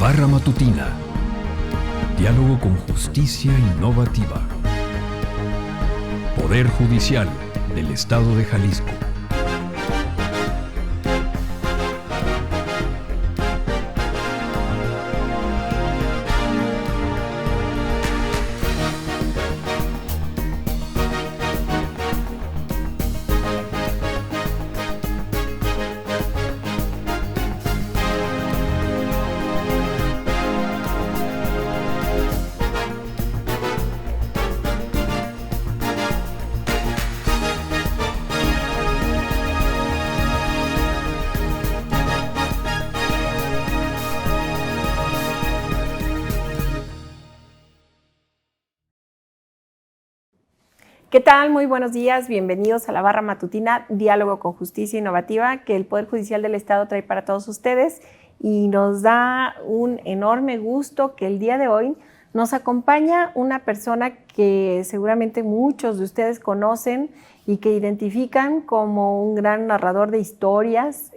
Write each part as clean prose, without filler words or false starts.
Barra Matutina. Diálogo con justicia innovativa. Poder Judicial del Estado de Jalisco. ¿Qué tal? Muy buenos días, bienvenidos a la Barra Matutina, Diálogo con Justicia Innovativa, que el Poder Judicial del Estado trae para todos ustedes, y nos da un enorme gusto que el día de hoy nos acompaña una persona que seguramente muchos de ustedes conocen y que identifican como un gran narrador de historias.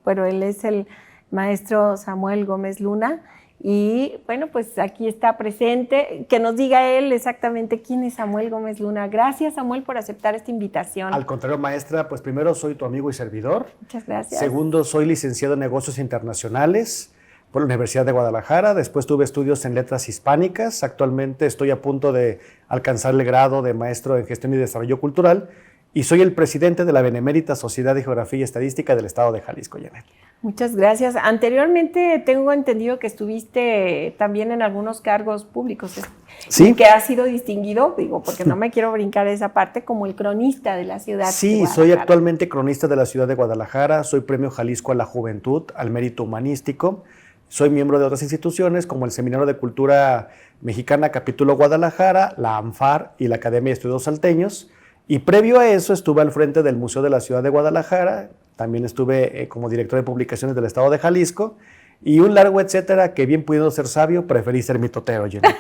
Bueno, él es el maestro Samuel Gómez Luna. Y bueno, pues aquí está presente, que nos diga él exactamente quién es Samuel Gómez Luna. Gracias, Samuel, por aceptar esta invitación. Al contrario, maestra, pues primero soy tu amigo y servidor. Muchas gracias. Segundo, soy licenciado en Negocios Internacionales por la Universidad de Guadalajara. Después tuve estudios en Letras Hispánicas. Actualmente estoy a punto de alcanzar el grado de Maestro en Gestión y Desarrollo Cultural. Y soy el presidente de la Benemérita Sociedad de Geografía y Estadística del Estado de Jalisco, Janet. Muchas gracias. Anteriormente tengo entendido que estuviste también en algunos cargos públicos. Sí. Que has sido distinguido, digo, porque no me quiero brincar esa parte, como el cronista de la ciudad. Sí, soy actualmente cronista de la ciudad de Guadalajara. Soy Premio Jalisco a la Juventud, al Mérito Humanístico. Soy miembro de otras instituciones como el Seminario de Cultura Mexicana Capítulo Guadalajara, la ANFAR y la Academia de Estudios Salteños. Y previo a eso estuve al frente del Museo de la Ciudad de Guadalajara, también estuve como director de publicaciones del Estado de Jalisco, y un largo etcétera que, bien pudiendo ser sabio, preferí ser mitotero, Janet.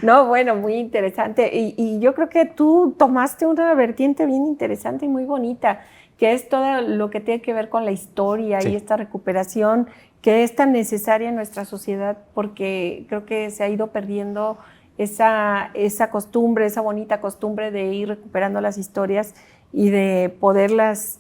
No, bueno, muy interesante. Y yo creo que tú tomaste una vertiente bien interesante y muy bonita, que es todo lo que tiene que ver con la historia. Sí. Y esta recuperación que es tan necesaria en nuestra sociedad, porque creo que se ha ido perdiendo esa costumbre, esa bonita costumbre de ir recuperando las historias y de poderlas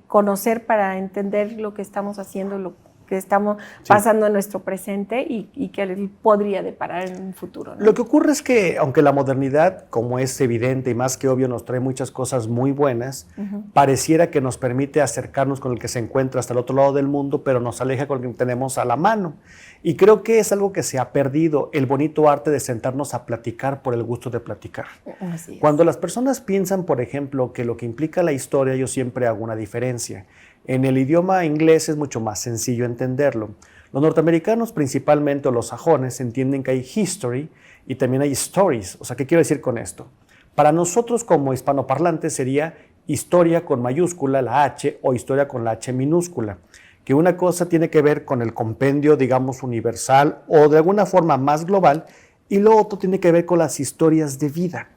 conocer para entender lo que estamos haciendo, lo que estamos pasando en nuestro presente y que podría deparar en un futuro, ¿no? Lo que ocurre es que, aunque la modernidad, como es evidente y más que obvio, nos trae muchas cosas muy buenas, pareciera que nos permite acercarnos con el que se encuentra hasta el otro lado del mundo, pero nos aleja con el que tenemos a la mano. Y creo que es algo que se ha perdido, el bonito arte de sentarnos a platicar por el gusto de platicar. Así es. Cuando las personas piensan, por ejemplo, que lo que implica la historia, yo siempre hago una diferencia. En el idioma inglés es mucho más sencillo entenderlo. Los norteamericanos, principalmente, o los sajones, entienden que hay history y también hay stories. O sea, ¿qué quiero decir con esto? Para nosotros como hispanoparlantes sería historia con mayúscula, la H, o historia con la H minúscula. Que una cosa tiene que ver con el compendio, digamos, universal o de alguna forma más global, y lo otro tiene que ver con las historias de vida.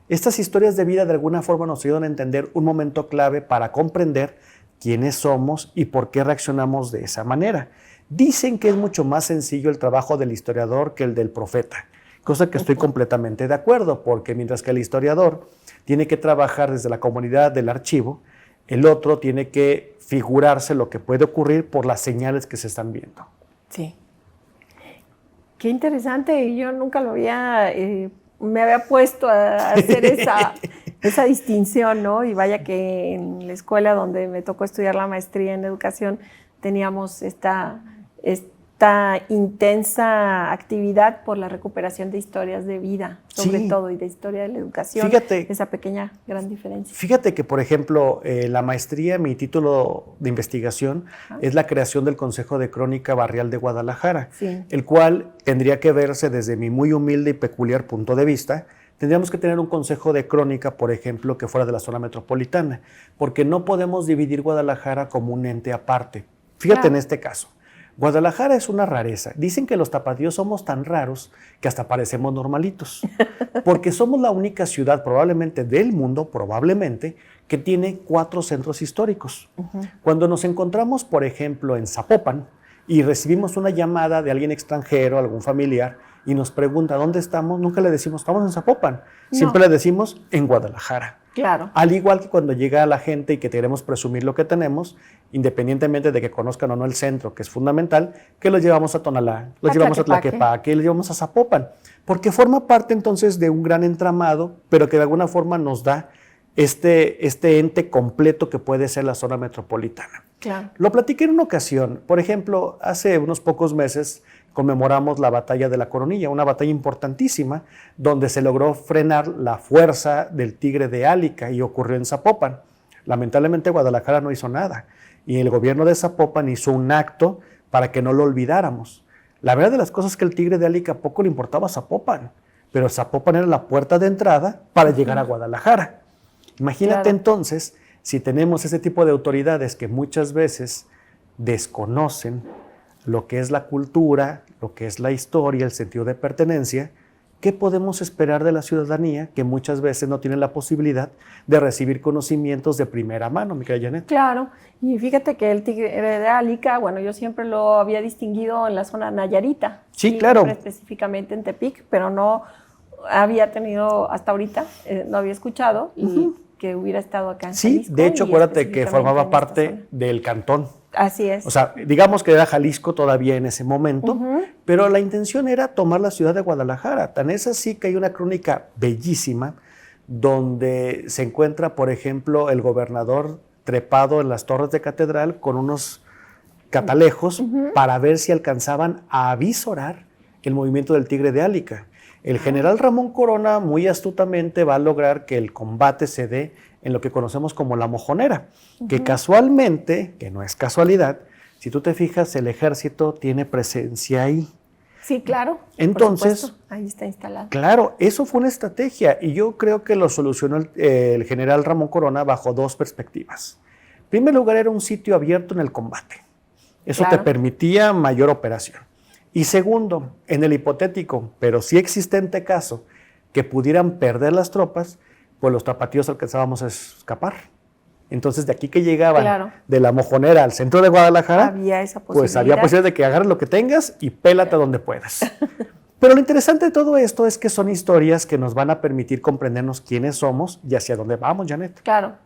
Estas historias de vida de alguna forma nos ayudan a entender un momento clave para comprender quiénes somos y por qué reaccionamos de esa manera. Dicen que es mucho más sencillo el trabajo del historiador que el del profeta, cosa que estoy completamente de acuerdo, porque mientras que el historiador tiene que trabajar desde la comunidad del archivo, el otro tiene que figurarse lo que puede ocurrir por las señales que se están viendo. Sí. Qué interesante. Yo nunca me había puesto a hacer esa distinción, ¿no? Y vaya que en la escuela donde me tocó estudiar la maestría en educación teníamos esta intensa actividad por la recuperación de historias de vida, sobre todo, y de historia de la educación. Fíjate, esa pequeña, gran diferencia. Fíjate que, por ejemplo, la maestría, mi título de investigación es la creación del Consejo de Crónica Barrial de Guadalajara, el cual tendría que verse desde mi muy humilde y peculiar punto de vista. Tendríamos que tener un consejo de crónica, por ejemplo, que fuera de la zona metropolitana, porque no podemos dividir Guadalajara como un ente aparte. Fíjate en este caso. Guadalajara es una rareza. Dicen que los tapatíos somos tan raros que hasta parecemos normalitos, porque somos la única ciudad probablemente del mundo, que tiene 4 centros históricos. Cuando nos encontramos, por ejemplo, en Zapopan, y recibimos una llamada de alguien extranjero, algún familiar, y nos pregunta, ¿dónde estamos? Nunca le decimos, estamos en Zapopan. Siempre le decimos, en Guadalajara. Claro. Al igual que cuando llega la gente y que queremos presumir lo que tenemos, independientemente de que conozcan o no el centro, que es fundamental, que los llevamos a Tonalá, los llevamos a Tlaquepaque, los llevamos a Zapopan, porque forma parte entonces de un gran entramado, pero que de alguna forma nos da este ente completo que puede ser la zona metropolitana. Claro. Lo platiqué en una ocasión. Por ejemplo, hace unos pocos meses conmemoramos la batalla de la Coronilla, una batalla importantísima donde se logró frenar la fuerza del Tigre de Álica y ocurrió en Zapopan. Lamentablemente Guadalajara no hizo nada y el gobierno de Zapopan hizo un acto para que no lo olvidáramos. La verdad de las cosas es que el Tigre de Álica poco le importaba a Zapopan, pero Zapopan era la puerta de entrada para llegar a Guadalajara. Imagínate entonces, si tenemos ese tipo de autoridades que muchas veces desconocen lo que es la cultura, lo que es la historia, el sentido de pertenencia, ¿qué podemos esperar de la ciudadanía que muchas veces no tiene la posibilidad de recibir conocimientos de primera mano, mi querida Janet? Claro, y fíjate que el Tigre de Álica, bueno, yo siempre lo había distinguido en la zona Nayarita. Sí, claro. Específicamente en Tepic, pero no había tenido hasta ahorita, no había escuchado y que hubiera estado acá en Jalisco. Sí, de hecho, acuérdate que formaba parte del cantón. Así es. O sea, digamos que era Jalisco todavía en ese momento, pero la intención era tomar la ciudad de Guadalajara. Tan es así que hay una crónica bellísima donde se encuentra, por ejemplo, el gobernador trepado en las torres de catedral con unos catalejos para ver si alcanzaban a avisorar el movimiento del Tigre de Álica. El general Ramón Corona muy astutamente va a lograr que el combate se dé en lo que conocemos como la Mojonera, que casualmente, que no es casualidad, si tú te fijas, el ejército tiene presencia ahí. Sí, claro. Entonces, ahí está instalado. Claro, eso fue una estrategia y yo creo que lo solucionó el general Ramón Corona bajo dos perspectivas. En primer lugar, era un sitio abierto en el combate. Eso te permitía mayor operación. Y segundo, en el hipotético, pero sí existente caso, que pudieran perder las tropas, pues los tapatíos alcanzábamos a escapar. Entonces, de aquí que llegaban de la Mojonera al centro de Guadalajara, había esa posibilidad. Pues había posibilidad de que agarres lo que tengas y pélate a donde puedas. Pero lo interesante de todo esto es que son historias que nos van a permitir comprendernos quiénes somos y hacia dónde vamos, Janet. Claro.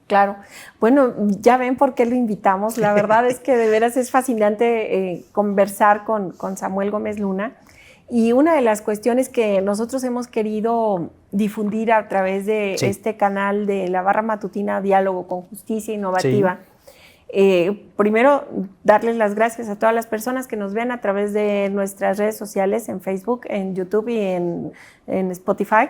Claro. Bueno, ya ven por qué lo invitamos. La verdad es que de veras es fascinante conversar con Samuel Gómez Luna. Y una de las cuestiones que nosotros hemos querido difundir a través de este canal de la Barra Matutina Diálogo con Justicia Innovativa, primero darles las gracias a todas las personas que nos ven a través de nuestras redes sociales, en Facebook, en YouTube y en Spotify.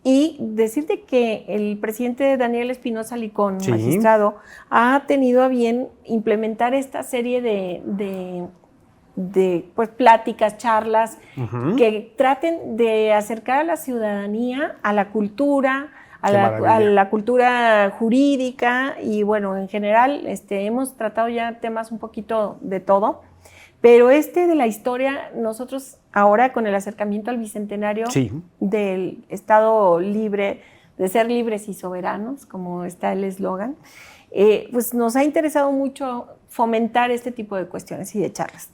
Y decirte que el presidente Daniel Espinosa Licón, magistrado, ha tenido a bien implementar esta serie de pues, pláticas, charlas, que traten de acercar a la ciudadanía a la cultura, a la cultura jurídica y bueno, en general hemos tratado ya temas un poquito de todo. Pero de la historia, nosotros ahora con el acercamiento al bicentenario del Estado libre, de ser libres y soberanos, como está el eslogan, pues nos ha interesado mucho fomentar este tipo de cuestiones y de charlas.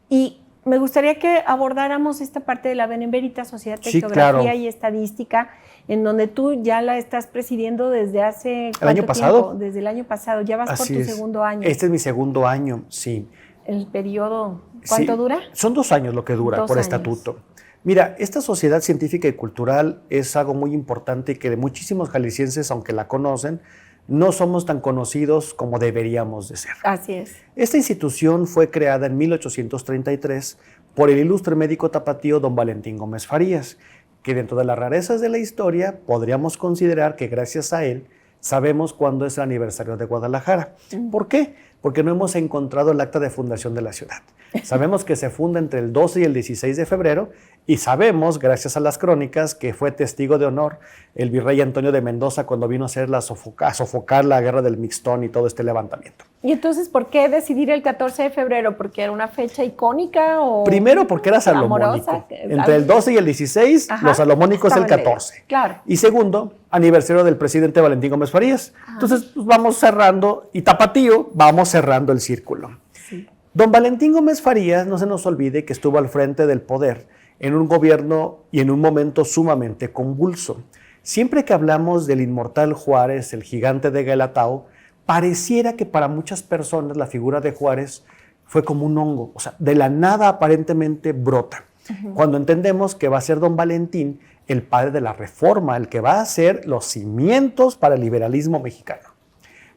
Y me gustaría que abordáramos esta parte de la Benemérita Sociedad de Tectografía y Estadística, en donde tú ya la estás presidiendo desde hace ¿El año pasado? Desde el año pasado, ya vas por tu segundo año. Este es mi segundo año, sí. ¿El periodo cuánto dura? Son 2 años lo que dura por estatuto. Mira, esta sociedad científica y cultural es algo muy importante y que de muchísimos jaliscienses, aunque la conocen, no somos tan conocidos como deberíamos de ser. Así es. Esta institución fue creada en 1833 por el ilustre médico tapatío don Valentín Gómez Farías, que dentro de las rarezas de la historia podríamos considerar que gracias a él sabemos cuándo es el aniversario de Guadalajara. ¿Por qué? Porque no hemos encontrado el acta de fundación de la ciudad. Sabemos que se funda entre el 12 y el 16 de febrero y sabemos, gracias a las crónicas, que fue testigo de honor el virrey Antonio de Mendoza cuando vino a hacer sofocar la guerra del Mixtón y todo este levantamiento. ¿Y entonces por qué decidir el 14 de febrero? ¿Porque era una fecha icónica o...? Primero porque era salomónico. Entre el 12 y el 16, los salomónicos el 14. Claro. Y segundo, aniversario del presidente Valentín Gómez Farías. Entonces, pues vamos cerrando, y tapatío, vamos cerrando el círculo. Sí. Don Valentín Gómez Farías, no se nos olvide que estuvo al frente del poder en un gobierno y en un momento sumamente convulso. Siempre que hablamos del inmortal Juárez, el gigante de Guelatao, pareciera que para muchas personas la figura de Juárez fue como un hongo, o sea, de la nada aparentemente brota. Cuando entendemos que va a ser don Valentín el padre de la reforma, el que va a hacer los cimientos para el liberalismo mexicano.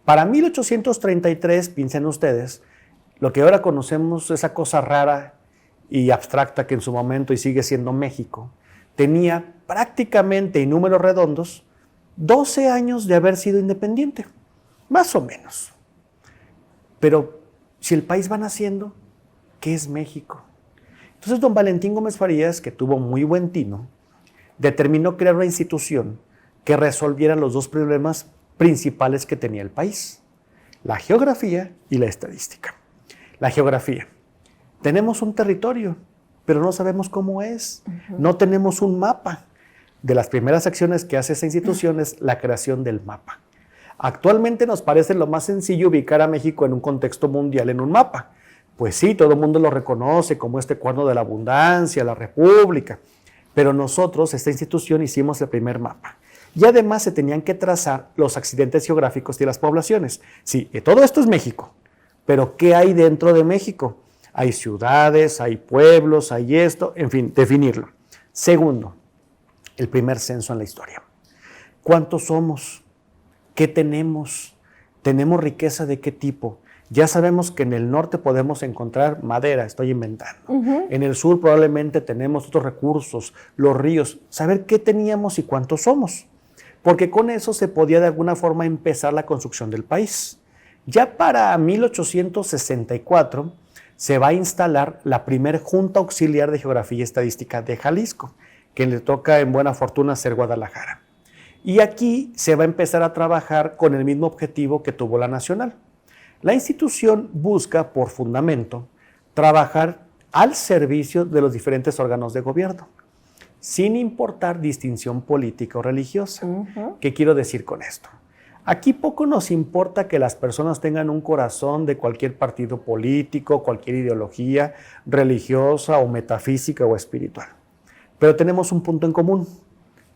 Para 1833, piensen ustedes, lo que ahora conocemos, esa cosa rara y abstracta que en su momento y sigue siendo México, tenía prácticamente, en números redondos, 12 años de haber sido independiente, más o menos. Pero si el país va naciendo, ¿qué es México? Entonces don Valentín Gómez Farías, que tuvo muy buen tino, determinó crear una institución que resolviera los dos problemas principales que tenía el país, la geografía y la estadística. La geografía. Tenemos un territorio, pero no sabemos cómo es. No tenemos un mapa. De las primeras acciones que hace esa institución es la creación del mapa. Actualmente nos parece lo más sencillo ubicar a México en un contexto mundial en un mapa. Pues sí, todo el mundo lo reconoce como este cuerno de la abundancia, la república. Pero nosotros, esta institución, hicimos el primer mapa. Y además se tenían que trazar los accidentes geográficos de las poblaciones. Sí, todo esto es México. Pero ¿qué hay dentro de México? Hay ciudades, hay pueblos, hay esto, en fin, definirlo. Segundo, el primer censo en la historia. ¿Cuántos somos? ¿Qué tenemos? ¿Tenemos riqueza de qué tipo? Ya sabemos que en el norte podemos encontrar madera, estoy inventando. En el sur probablemente tenemos otros recursos, los ríos. Saber qué teníamos y cuántos somos. Porque con eso se podía de alguna forma empezar la construcción del país. Ya para 1864 se va a instalar la primer Junta Auxiliar de Geografía y Estadística de Jalisco, que le toca en buena fortuna ser Guadalajara. Y aquí se va a empezar a trabajar con el mismo objetivo que tuvo la Nacional. La institución busca, por fundamento, trabajar al servicio de los diferentes órganos de gobierno, sin importar distinción política o religiosa. ¿Qué quiero decir con esto? Aquí poco nos importa que las personas tengan un corazón de cualquier partido político, cualquier ideología religiosa o metafísica o espiritual. Pero tenemos un punto en común,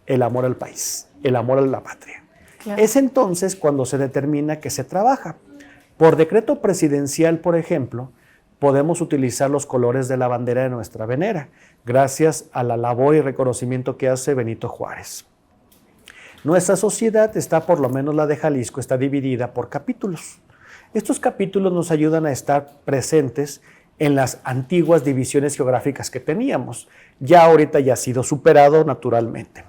el amor al país, el amor a la patria. Claro. Es entonces cuando se determina que se trabaja. Por decreto presidencial, por ejemplo, podemos utilizar los colores de la bandera de nuestra venera, gracias a la labor y reconocimiento que hace Benito Juárez. Nuestra sociedad está, por lo menos la de Jalisco, está dividida por capítulos. Estos capítulos nos ayudan a estar presentes en las antiguas divisiones geográficas que teníamos. Ya ahorita ya ha sido superado naturalmente.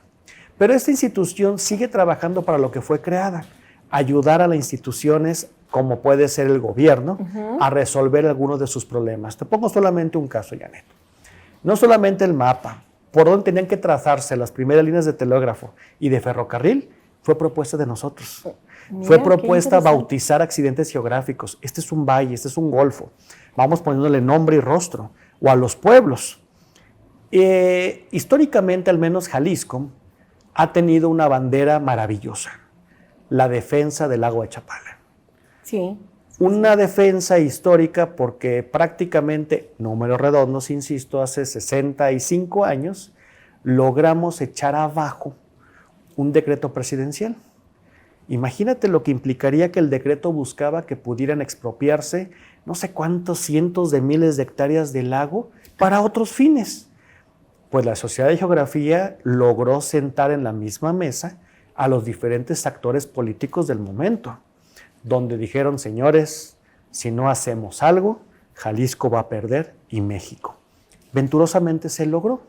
Pero esta institución sigue trabajando para lo que fue creada, ayudar a las instituciones, como puede ser el gobierno, a resolver algunos de sus problemas. Te pongo solamente un caso, Janet. No solamente el mapa, por donde tenían que trazarse las primeras líneas de telégrafo y de ferrocarril, fue propuesta de nosotros. Mira, fue propuesta bautizar accidentes geográficos. Este es un valle, este es un golfo. Vamos poniéndole nombre y rostro. O a los pueblos. Históricamente, al menos Jalisco, ha tenido una bandera maravillosa. La defensa del lago de Chapala. Sí. Una defensa histórica porque prácticamente, números redondos, insisto, hace 65 años, logramos echar abajo un decreto presidencial. Imagínate lo que implicaría que el decreto buscaba que pudieran expropiarse no sé cuántos cientos de miles de hectáreas de lago para otros fines. Pues la Sociedad de Geografía logró sentar en la misma mesa a los diferentes actores políticos del momento, donde dijeron, señores, si no hacemos algo, Jalisco va a perder y México. Venturosamente se logró.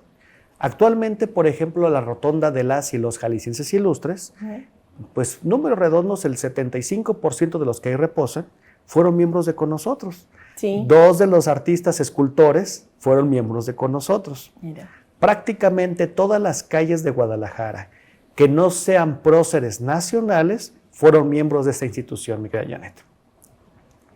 Actualmente, por ejemplo, la rotonda de las y los jaliscienses ilustres, pues números redondos, el 75% de los que ahí reposan fueron miembros de con nosotros. Sí. 2 de los artistas escultores fueron miembros de con nosotros. Mira. Prácticamente todas las calles de Guadalajara que no sean próceres nacionales fueron miembros de esta institución, mi querida Janet.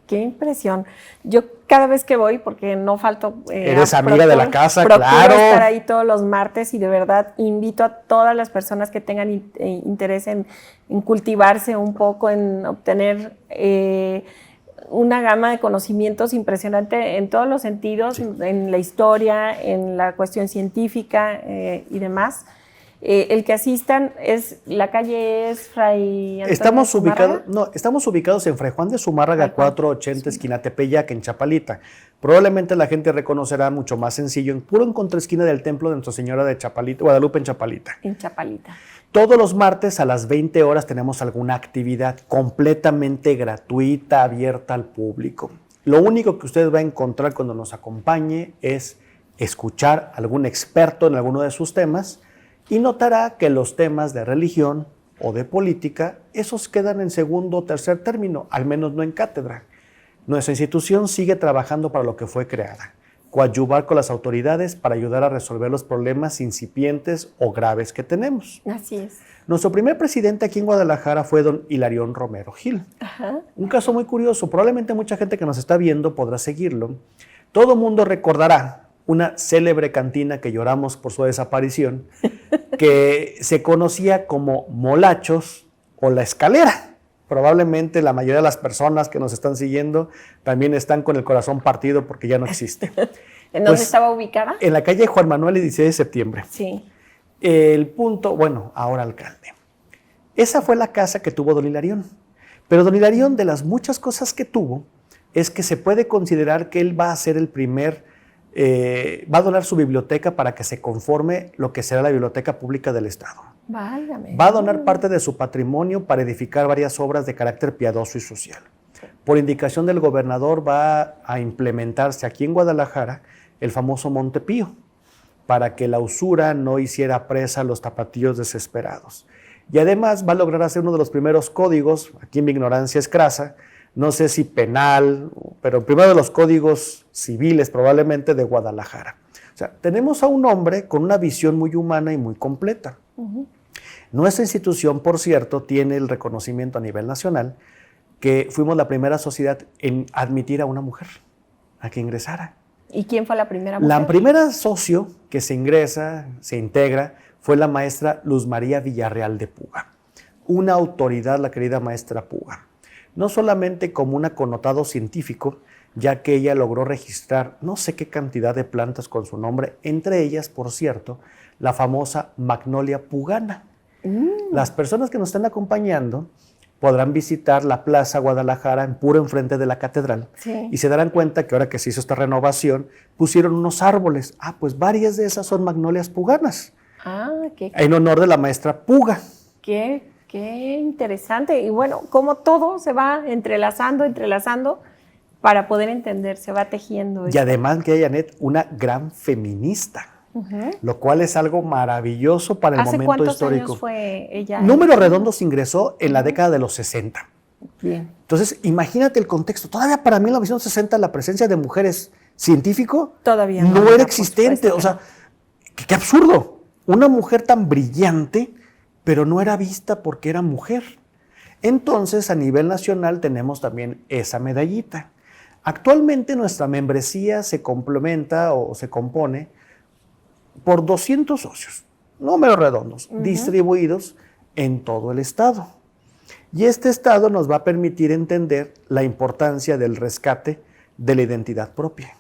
Qué impresión. Yo cada vez que voy, porque no falto... Eres amiga de la casa, procuro claro. Estar ahí todos los martes y de verdad invito a todas las personas que tengan interés en cultivarse un poco, en obtener una gama de conocimientos impresionante en todos los sentidos, sí, en la historia, en la cuestión científica y demás. El que asistan la calle es Fray Antonio estamos ubicados en Fray Juan de Zumárraga 480, esquina Tepeyac, en Chapalita. Probablemente la gente reconocerá mucho más sencillo, en contraesquina del templo de Nuestra Señora de Chapalita, Guadalupe, en Chapalita. En Chapalita. Todos los martes a las 20 horas tenemos alguna actividad completamente gratuita, abierta al público. Lo único que usted va a encontrar cuando nos acompañe es escuchar a algún experto en alguno de sus temas, y notará que los temas de religión o de política, esos quedan en segundo o tercer término, al menos no en cátedra. Nuestra institución sigue trabajando para lo que fue creada, coadyuvar con las autoridades para ayudar a resolver los problemas incipientes o graves que tenemos. Así es. Nuestro primer presidente aquí en Guadalajara fue don Hilarión Romero Gil. Ajá. Un caso muy curioso, probablemente mucha gente que nos está viendo podrá seguirlo. Todo mundo recordará una célebre cantina que lloramos por su desaparición, que se conocía como Molachos o La Escalera. Probablemente la mayoría de las personas que nos están siguiendo también están con el corazón partido porque ya no existe. ¿En dónde estaba ubicada? En la calle Juan Manuel y 16 de septiembre. Sí. El punto, bueno, ahora alcalde. Esa fue la casa que tuvo don Hilarión. Pero don Hilarión, de las muchas cosas que tuvo, es que se puede considerar que él va a ser el primer... va a donar su biblioteca para que se conforme lo que será la Biblioteca Pública del Estado. Válgame. Va a donar parte de su patrimonio para edificar varias obras de carácter piadoso y social. Por indicación del gobernador va a implementarse aquí en Guadalajara el famoso Monte Pío, para que la usura no hiciera presa a los tapatíos desesperados. Y además va a lograr hacer uno de los primeros códigos, aquí en mi ignorancia es crasa, no sé si penal, pero primero de los códigos civiles probablemente de Guadalajara. O sea, tenemos a un hombre con una visión muy humana y muy completa. Uh-huh. Nuestra institución, por cierto, tiene el reconocimiento a nivel nacional que fuimos la primera sociedad en admitir a una mujer a que ingresara. ¿Y quién fue la primera mujer? La primera socio que se integra, fue la maestra Luz María Villarreal de Puga. Una autoridad, la querida maestra Puga. No solamente como un connotado científico, ya que ella logró registrar no sé qué cantidad de plantas con su nombre, entre ellas, por cierto, la famosa Magnolia pugana. Las personas que nos están acompañando podrán visitar la Plaza Guadalajara en puro enfrente de la catedral, sí, y se darán cuenta que ahora que se hizo esta renovación, pusieron unos árboles. Pues varias de esas son magnolias puganas, en honor de la maestra Puga. Qué interesante. Y bueno, como todo se va entrelazando para poder entender, se va tejiendo. Y además que Janet, una gran feminista, uh-huh, lo cual es algo maravilloso para el momento histórico. ¿Hace cuántos años fue ella? Números redondos, ingresó en la década de los 60. Bien. Entonces, imagínate el contexto. Todavía para 1960 la presencia de mujeres científico todavía no era existente. O sea, qué absurdo. Una mujer tan brillante, pero no era vista porque era mujer. Entonces, a nivel nacional tenemos también esa medallita. Actualmente nuestra membresía se complementa o se compone por 200 socios, números redondos, uh-huh, distribuidos en todo el estado. Y este estado nos va a permitir entender la importancia del rescate de la identidad propia.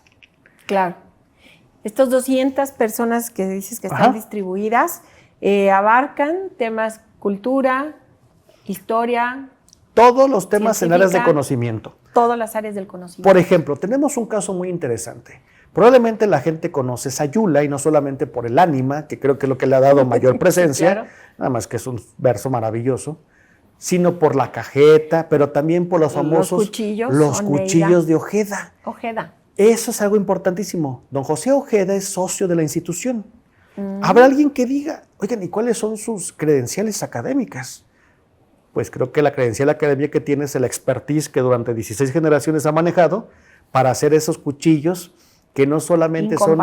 Claro. Estos 200 personas que dices que están, ajá, distribuidas, abarcan temas cultura, historia. Todos los temas en áreas de conocimiento. Todas las áreas del conocimiento. Por ejemplo, tenemos un caso muy interesante. Probablemente la gente conoce Sayula, y no solamente por el ánima, que creo que es lo que le ha dado mayor presencia, claro, nada más que es un verso maravilloso, sino por la cajeta, pero también por los famosos cuchillos de Ojeda. Ojeda. Eso es algo importantísimo. Don José Ojeda es socio de la institución. Habrá alguien que diga, oigan, ¿y cuáles son sus credenciales académicas? Pues creo que la credencial académica que tiene es el expertise que durante 16 generaciones ha manejado para hacer esos cuchillos que no solamente son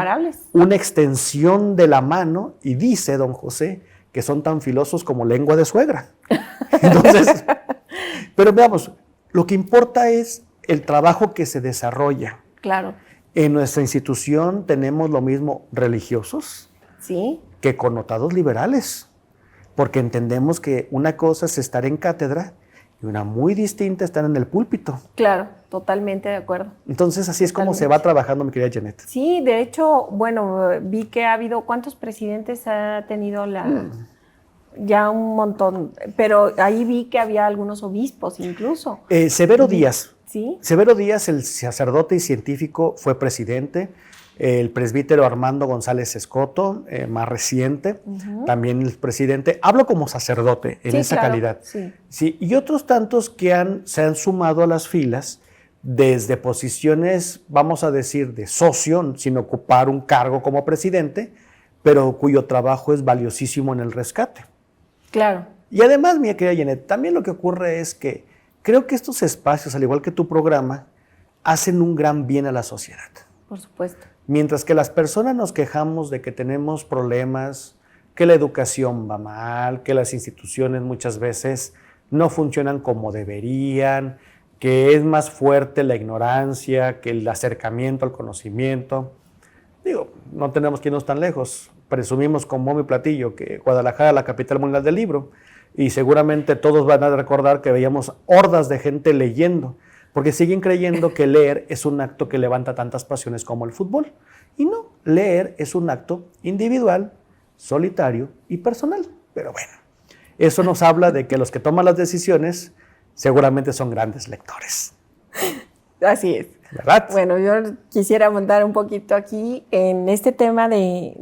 una extensión de la mano, y dice don José que son tan filosos como lengua de suegra. Entonces, pero veamos, lo que importa es el trabajo que se desarrolla. Claro. En nuestra institución tenemos lo mismo religiosos, sí, que connotados liberales, porque entendemos que una cosa es estar en cátedra y una muy distinta están en el púlpito. Claro, totalmente de acuerdo. Entonces, así es como se va trabajando, mi querida Janet. Sí, de hecho, bueno, vi que ha habido, ¿cuántos presidentes ha tenido Ya un montón, pero ahí vi que había algunos obispos incluso. Severo Díaz. ¿Sí? Severo Díaz, el sacerdote y científico, fue presidente. El presbítero Armando González Escoto, más reciente, también el presidente. Hablo como sacerdote en esa calidad. Sí. Sí, y otros tantos que se han sumado a las filas desde posiciones, vamos a decir, de socio, sin ocupar un cargo como presidente, pero cuyo trabajo es valiosísimo en el rescate. Claro. Y además, mi querida Janet, también lo que ocurre es que creo que estos espacios, al igual que tu programa, hacen un gran bien a la sociedad. Por supuesto. Mientras que las personas nos quejamos de que tenemos problemas, que la educación va mal, que las instituciones muchas veces no funcionan como deberían, que es más fuerte la ignorancia que el acercamiento al conocimiento. Digo, no tenemos que irnos tan lejos. Presumimos con bombo y platillo que Guadalajara es la capital mundial del libro y seguramente todos van a recordar que veíamos hordas de gente leyendo, porque siguen creyendo que leer es un acto que levanta tantas pasiones como el fútbol. Y no, leer es un acto individual, solitario y personal. Pero bueno, eso nos habla de que los que toman las decisiones seguramente son grandes lectores. Así es. ¿Verdad? Bueno, yo quisiera montar un poquito aquí en este tema de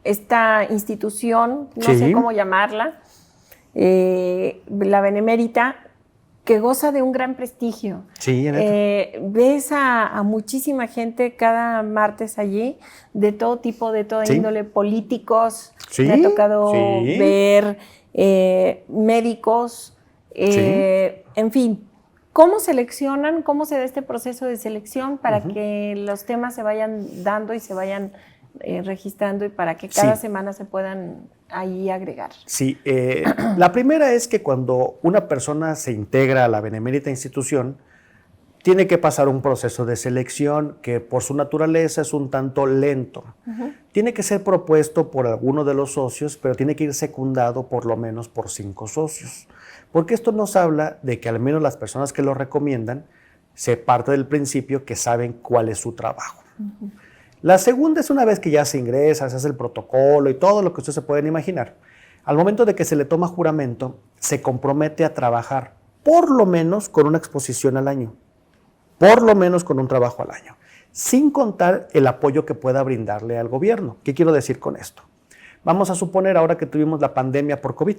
esta institución, no sé cómo llamarla, la Benemérita, que goza de un gran prestigio. Sí, ves a muchísima gente cada martes allí, de todo tipo, de toda índole, políticos, me ha tocado ver médicos, en fin. ¿Cómo seleccionan, cómo se da este proceso de selección para que los temas se vayan dando y se vayan registrando y para que cada semana se puedan ahí agregar? Sí, la primera es que cuando una persona se integra a la benemérita institución, tiene que pasar un proceso de selección que por su naturaleza es un tanto lento. Tiene que ser propuesto por alguno de los socios, pero tiene que ir secundado por lo menos por 5 socios. Porque esto nos habla de que al menos las personas que lo recomiendan se parte del principio que saben cuál es su trabajo. La segunda es una vez que ya se ingresa, se hace el protocolo y todo lo que ustedes se pueden imaginar. Al momento de que se le toma juramento, se compromete a trabajar por lo menos con una exposición al año, por lo menos con un trabajo al año, sin contar el apoyo que pueda brindarle al gobierno. ¿Qué quiero decir con esto? Vamos a suponer ahora que tuvimos la pandemia por COVID.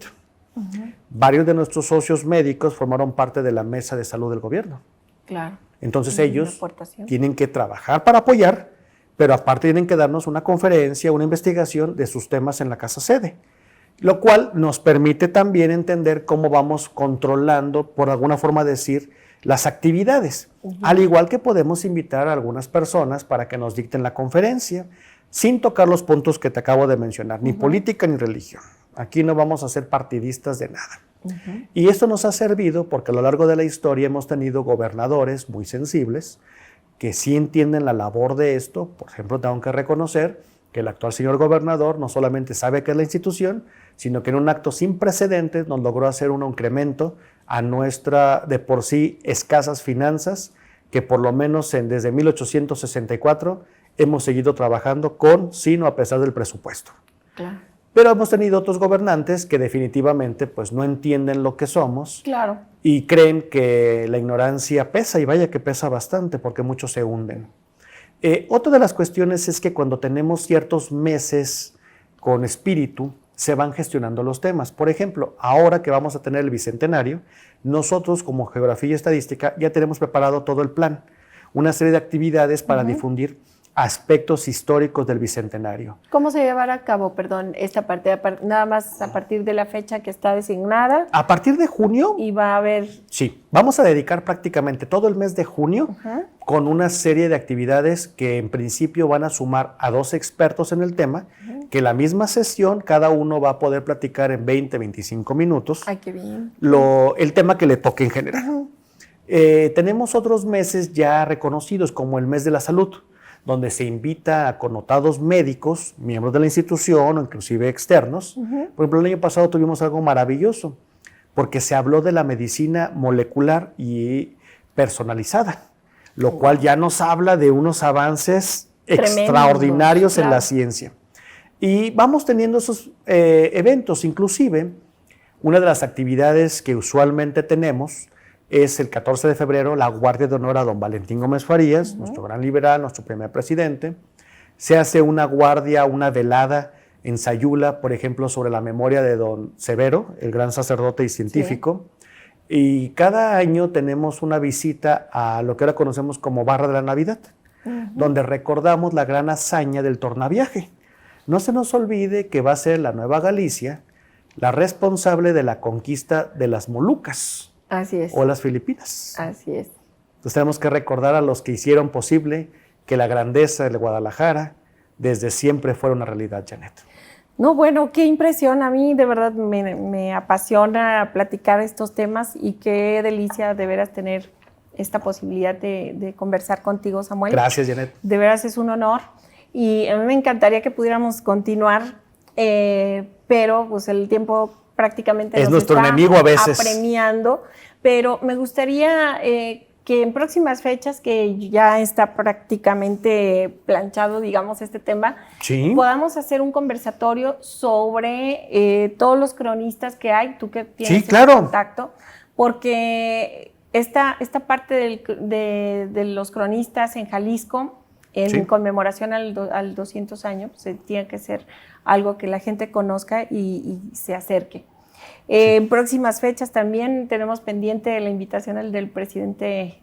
Varios de nuestros socios médicos formaron parte de la mesa de salud del gobierno. Claro. Entonces ellos tienen que trabajar para apoyar, pero aparte tienen que darnos una conferencia, una investigación de sus temas en la casa sede, lo cual nos permite también entender cómo vamos controlando, por alguna forma decir, las actividades. Al igual que podemos invitar a algunas personas para que nos dicten la conferencia, sin tocar los puntos que te acabo de mencionar, ni política ni religión. Aquí no vamos a ser partidistas de nada. Y esto nos ha servido porque a lo largo de la historia hemos tenido gobernadores muy sensibles que sí entienden la labor de esto. Por ejemplo, tengo que reconocer que el actual señor gobernador no solamente sabe qué es la institución, sino que en un acto sin precedentes nos logró hacer un incremento a nuestra de por sí escasas finanzas, que por lo menos desde 1864 hemos seguido trabajando con, sino a pesar del presupuesto. Claro. Pero hemos tenido otros gobernantes que definitivamente pues, no entienden lo que somos y creen que la ignorancia pesa, y vaya que pesa bastante porque muchos se hunden. Otra de las cuestiones es que cuando tenemos ciertos meses con espíritu, se van gestionando los temas. Por ejemplo, ahora que vamos a tener el Bicentenario, nosotros como Geografía y Estadística ya tenemos preparado todo el plan, una serie de actividades para difundir aspectos históricos del Bicentenario. ¿Cómo se llevará a cabo, perdón, esta parte? Nada más a partir de la fecha que está designada. A partir de junio. Y va a haber. Sí, vamos a dedicar prácticamente todo el mes de junio con una serie de actividades que en principio van a sumar a 2 expertos en el tema, que la misma sesión cada uno va a poder platicar en 20, 25 minutos. Ay, qué bien. El tema que le toque en general. Tenemos otros meses ya reconocidos como el mes de la salud, donde se invita a connotados médicos, miembros de la institución o inclusive externos. Por ejemplo, el año pasado tuvimos algo maravilloso. porque se habló de la medicina molecular y personalizada, lo cual ya nos habla de unos avances extraordinarios en la ciencia. Y vamos teniendo esos eventos, inclusive una de las actividades que usualmente tenemos es el 14 de febrero, la Guardia de Honor a don Valentín Gómez Farías, nuestro gran liberal, nuestro primer presidente. Se hace una guardia, una velada en Sayula, por ejemplo, sobre la memoria de don Severo, el gran sacerdote y científico. Sí. Y cada año tenemos una visita a lo que ahora conocemos como Barra de la Navidad, donde recordamos la gran hazaña del tornaviaje. No se nos olvide que va a ser la Nueva Galicia la responsable de la conquista de las Molucas. Así es. O las Filipinas. Así es. Entonces tenemos que recordar a los que hicieron posible que la grandeza de Guadalajara desde siempre fuera una realidad, Janet. No, bueno, qué impresión. A mí de verdad me apasiona platicar estos temas y qué delicia de veras tener esta posibilidad de conversar contigo, Samuel. Gracias, Janet. De veras es un honor y a mí me encantaría que pudiéramos continuar, pero pues el tiempo prácticamente es nos nuestro está enemigo a veces apremiando, pero me gustaría que en próximas fechas, que ya está prácticamente planchado, digamos, este tema, sí, podamos hacer un conversatorio sobre todos los cronistas que hay, tú que tienes sí, claro, contacto, porque esta parte de los cronistas en Jalisco, en sí, conmemoración al 200 años, pues, tiene que ser algo que la gente conozca y se acerque. En próximas fechas también tenemos pendiente la invitación del presidente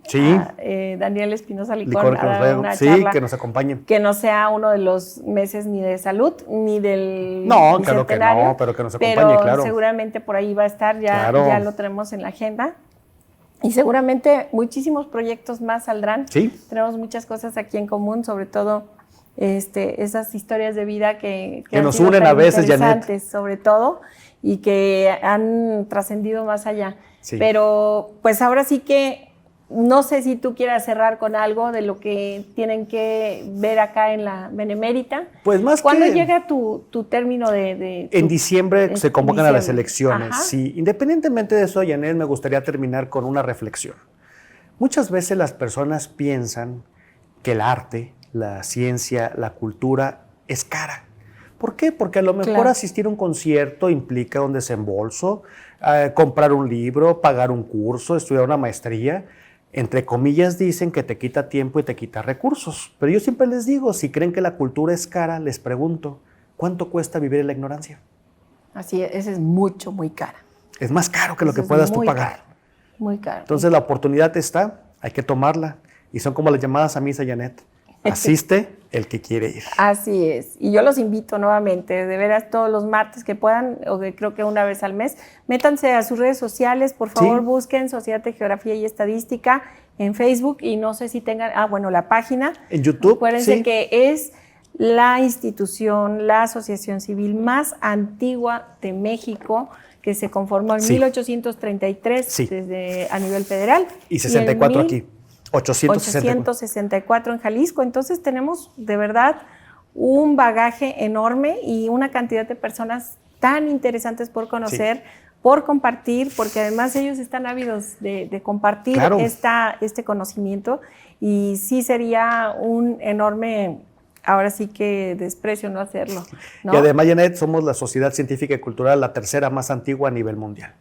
Daniel Espinosa Licón a dar una charla, que nos acompañe. Que no sea uno de los meses ni de salud, ni del no, claro que no, pero que nos acompañe, pero claro. Seguramente por ahí va a estar, ya lo tenemos en la agenda. Y seguramente muchísimos proyectos más saldrán. Sí. Tenemos muchas cosas aquí en común, sobre todo esas historias de vida que nos unen a veces, Janet. Sobre todo, y que han trascendido más allá. Sí. Pero pues ahora sí que no sé si tú quieras cerrar con algo de lo que tienen que ver acá en la Benemérita. Pues más ¿Cuándo que llega tu término en diciembre se convocan a las elecciones. Ajá. Sí, independientemente de eso, Janet, me gustaría terminar con una reflexión. Muchas veces las personas piensan que el arte, la ciencia, la cultura es cara. ¿Por qué? Porque a lo mejor asistir a un concierto implica un desembolso, comprar un libro, pagar un curso, estudiar una maestría. Entre comillas dicen que te quita tiempo y te quita recursos. Pero yo siempre les digo, si creen que la cultura es cara, les pregunto, ¿cuánto cuesta vivir en la ignorancia? Así es, esa es mucho, muy cara. Es más caro que lo que puedas tú pagar. Caro, muy caro. Entonces la oportunidad está, hay que tomarla. Y son como las llamadas a misa, Janet. Asiste el que quiere ir. Así es. Y yo los invito nuevamente, de veras, todos los martes que puedan, o creo que una vez al mes, métanse a sus redes sociales, por favor, busquen Sociedad de Geografía y Estadística en Facebook, y no sé si tengan, la página. En YouTube, acuérdense que es la institución, la asociación civil más antigua de México, que se conformó en 1833 a nivel federal. Y 64 aquí. 864 en Jalisco. Entonces tenemos de verdad un bagaje enorme y una cantidad de personas tan interesantes por conocer, por compartir, porque además ellos están ávidos de compartir este conocimiento, y sí sería un enorme, ahora sí que desprecio no hacerlo, ¿no? Y además, Janet, somos la sociedad científica y cultural la tercera más antigua a nivel mundial.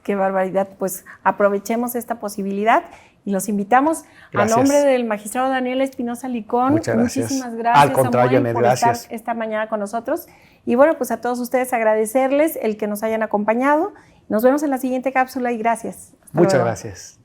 Qué barbaridad. Pues aprovechemos esta posibilidad y los invitamos. A nombre del magistrado Daniel Espinosa Licón. Muchas gracias. Muchísimas gracias, al contrario, Samuel, por gracias. estar esta mañana con nosotros. Y bueno, pues a todos ustedes agradecerles el que nos hayan acompañado. Nos vemos en la siguiente cápsula y gracias. Muchas gracias.